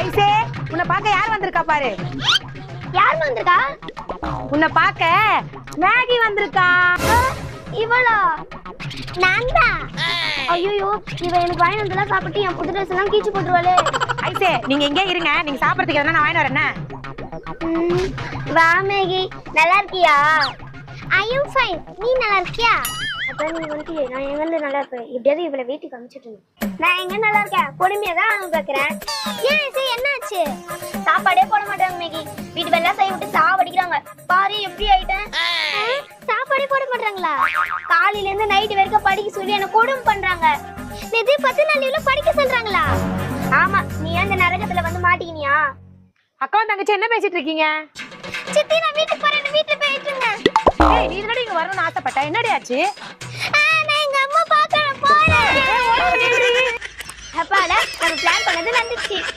ஐசே, உன்னை பார்க்க யார் வந்திருக்கா பாரு. யார் வந்திருக்கா? உன்னை பார்க்க மேகி வந்திருக்கா. இவளா? நான் தான். ஐயோ, இவ எனக்கு வாங்கி வந்தெல்லாம் சாப்பிட்டு என் புது ட்ரெஸ் எல்லாம் கீச்சு போட்டுருவாளே. ஐசே, நீங்க எங்கே இருங்க, நீங்க சாப்பிடறதுக்கு எதனா நான் வாங்கி வரேன். வா மேகி, நல்லா இருக்கியா? ஐ அம் ஃபைன். நீ நல்லா இருக்கியா? அப்புறம் நீ வந்து நான் எங்க இருந்து நல்லா இருப்பேன். எப்படியாவது இவளை வீட்டுக்கு அனுப்பிச்சிட்டு நான் எங்க நல்லா இருக்கேன். பொறுமையா தான் அவங்க கேட்கறேன். ஏன் சார் என்னாச்சு? சாப்பாடே போட மாட்டாங்க மேகி. வீட்டு வேலை செய்ய விட்டு சாவடிக்கிறாங்க. பாரு எப்படி ஆயிட்டேன். சாப்பாடே போட மாட்டாங்களா? காலையில இருந்து நைட் வரைக்கும் படிக்க சொல்லி என்ன கொடுமை பண்றாங்க. நிதி 10 நாள் லீவ்ல படிக்க சொல்றாங்களா? ஆமா, நீ அந்த நரகத்துல வந்து மாட்டிக்கினியா? அக்காவும் தங்கச்சி என்ன பேசிட்டு இருக்கீங்க? சித்தி, நான் வீட்டுக்கு போறேன். வீட்டுல போயிட்டு இருந்தேன். ஏய், நீ இதனோட இங்க வரணும்னு ஆசைப்பட்ட. என்னடி ஆச்சு? நான் எங்க அம்மா பார்க்க போறேன். அப்பாடா, நம்ம பிளான் பண்ணது நடந்துச்சு.